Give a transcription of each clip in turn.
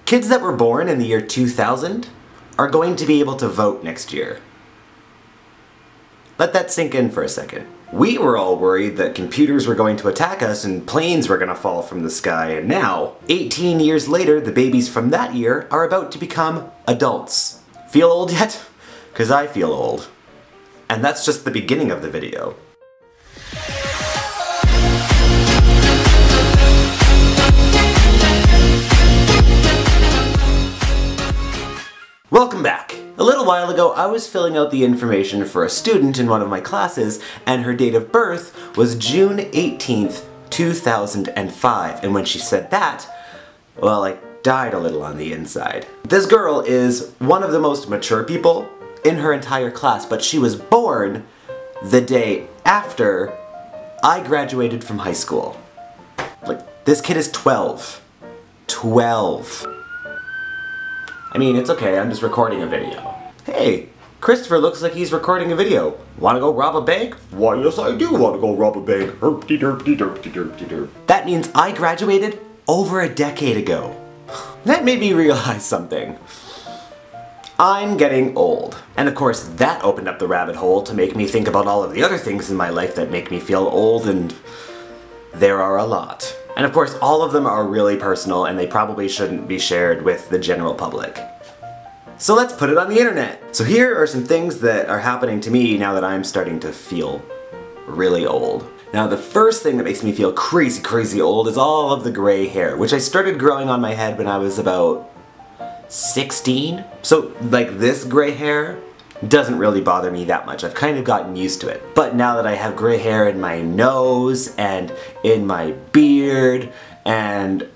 Kids that were born in the year 2000 are going to be able to vote next year. Let that sink in for a second. We were all worried that computers were going to attack us and planes were going to fall from the sky, and now, 18 years later, the babies from that year are about to become adults. Feel old yet? 'Cause I feel old. And that's just the beginning of the video. Welcome back! A little while ago, I was filling out the information for a student in one of my classes, and her date of birth was June 18th, 2005. And when she said that, well, I died a little on the inside. This girl is one of the most mature people in her entire class, but she was born the day after I graduated from high school. Like, this kid is 12. 12. I mean, it's okay, I'm just recording a video. Hey, Christopher looks like he's recording a video. Wanna go rob a bank? Why, yes I do wanna go rob a bank. Herp-de-derp-de-derp-de-derp-de-derp. That means I graduated over a decade ago. That made me realize something. I'm getting old. And of course, that opened up the rabbit hole to make me think about all of the other things in my life that make me feel old, and there are a lot. And of course, all of them are really personal and they probably shouldn't be shared with the general public. So let's put it on the internet. So here are some things that are happening to me now that I'm starting to feel really old. Now the first thing that makes me feel crazy old is all of the gray hair, which I started growing on my head when I was about 16. So like this gray hair doesn't really bother me that much. I've kind of gotten used to it. But now that I have gray hair in my nose and in my beard and,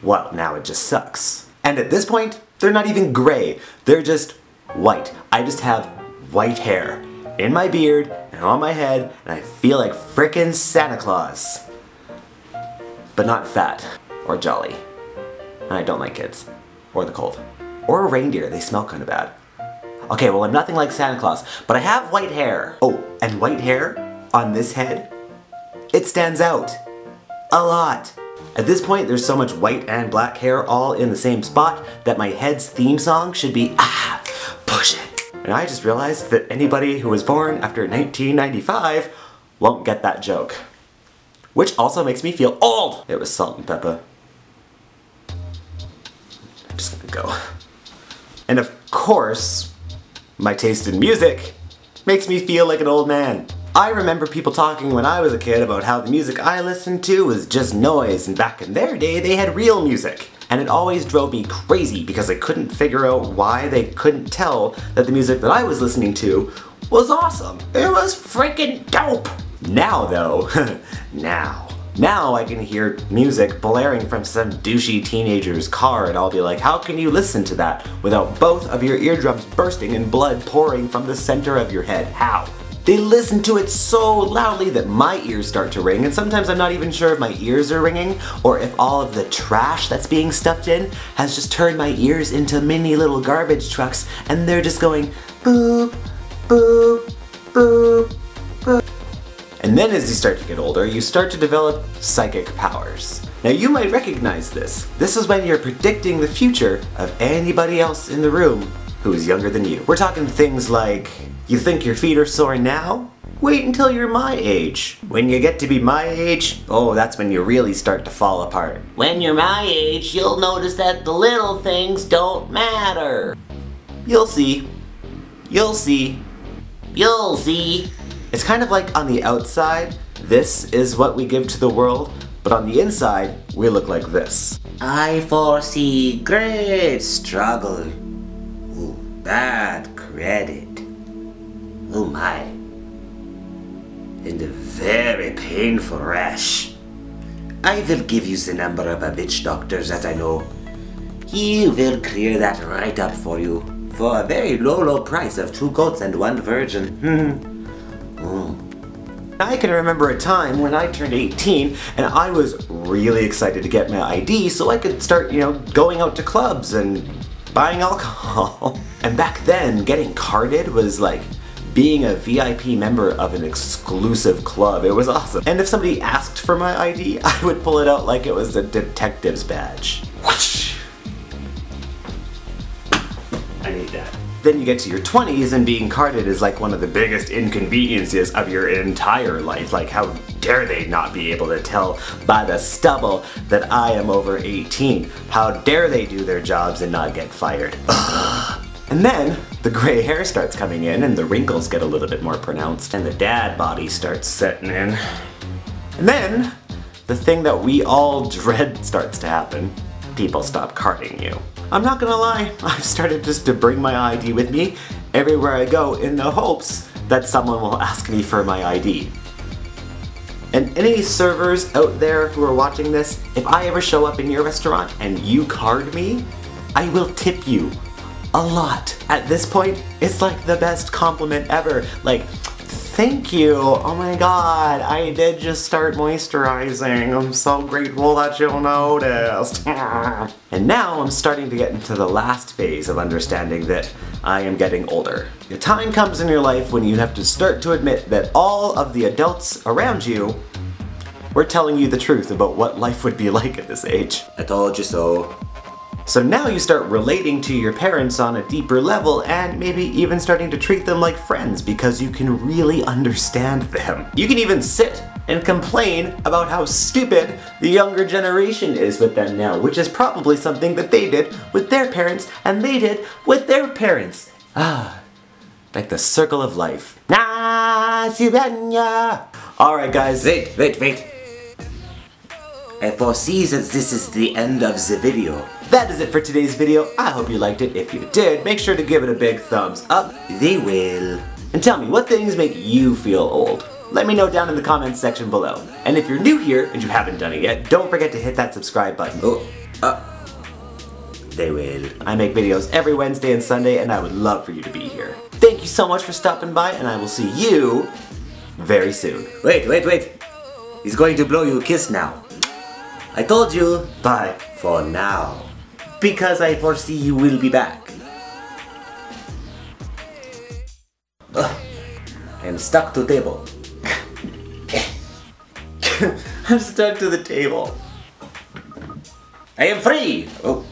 well, now it just sucks. And at this point, they're not even gray. They're just white. I just have white hair in my beard and on my head, and I feel like frickin' Santa Claus. But not fat or jolly. And I don't like kids. Or the cold. Or a reindeer. They smell kind of bad. Okay, well, I'm nothing like Santa Claus, but I have white hair. Oh, and white hair on this head, it stands out a lot. At this point, there's so much white and black hair all in the same spot that my head's theme song should be, push it. And I just realized that anybody who was born after 1995 won't get that joke. Which also makes me feel old. It was salt and pepper. I'm just gonna go. And of course, my taste in music makes me feel like an old man. I remember people talking when I was a kid about how the music I listened to was just noise, and back in their day they had real music. And it always drove me crazy because I couldn't figure out why they couldn't tell that the music that I was listening to was awesome. It was freaking dope! Now though, Now I can hear music blaring from some douchey teenager's car and I'll be like, how can you listen to that without both of your eardrums bursting and blood pouring from the center of your head? How? They listen to it so loudly that my ears start to ring, and sometimes I'm not even sure if my ears are ringing or if all of the trash that's being stuffed in has just turned my ears into mini little garbage trucks and they're just going boop, boop, boop, boop. And then as you start to get older, you start to develop psychic powers. Now you might recognize this. This is when you're predicting the future of anybody else in the room who is younger than you. We're talking things like, you think your feet are sore now? Wait until you're my age. When you get to be my age, oh, that's when you really start to fall apart. When you're my age, you'll notice that the little things don't matter. You'll see. You'll see. You'll see. It's kind of like on the outside, this is what we give to the world, but on the inside, we look like this. I foresee great struggle. Ooh, bad credit. Oh my. And a very painful rash. I will give you the number of a witch doctor that I know. He will clear that right up for you for a very low price of 2 goats and 1 virgin. I can remember a time when I turned 18 and I was really excited to get my ID so I could start, going out to clubs and buying alcohol. And back then, getting carded was like being a VIP member of an exclusive club. It was awesome. And if somebody asked for my ID, I would pull it out like it was a detective's badge. Whoosh! need that. Then you get to your 20s and being carded is like one of the biggest inconveniences of your entire life. Like, how dare they not be able to tell by the stubble that I am over 18? How dare they do their jobs and not get fired? And then the gray hair starts coming in and the wrinkles get a little bit more pronounced and the dad body starts setting in. And then the thing that we all dread starts to happen. People stop carding you. I'm not gonna lie, I've started just to bring my ID with me everywhere I go in the hopes that someone will ask me for my ID. And any servers out there who are watching this, if I ever show up in your restaurant and you card me, I will tip you a lot. At this point, it's like the best compliment ever. Like, thank you, oh my god, I did just start moisturizing. I'm so grateful that you noticed. And now I'm starting to get into the last phase of understanding that I am getting older. A time comes in your life when you have to start to admit that all of the adults around you were telling you the truth about what life would be like at this age. I told you so. So now you start relating to your parents on a deeper level and maybe even starting to treat them like friends because you can really understand them. You can even sit and complain about how stupid the younger generation is with them now, which is probably something that they did with their parents and they did with their parents. Like the circle of life. Alright guys, wait. I foresee that this is the end of the video. That is it for today's video. I hope you liked it. If you did, make sure to give it a big thumbs up. They will. And tell me, what things make you feel old? Let me know down in the comments section below. And if you're new here and you haven't done it yet, don't forget to hit that subscribe button. They will. I make videos every Wednesday and Sunday and I would love for you to be here. Thank you so much for stopping by and I will see you very soon. Wait. He's going to blow you a kiss now. I told you. Bye for now. Because I foresee you will be back. I am stuck to the table. I'm stuck to the table. I am free! Oh.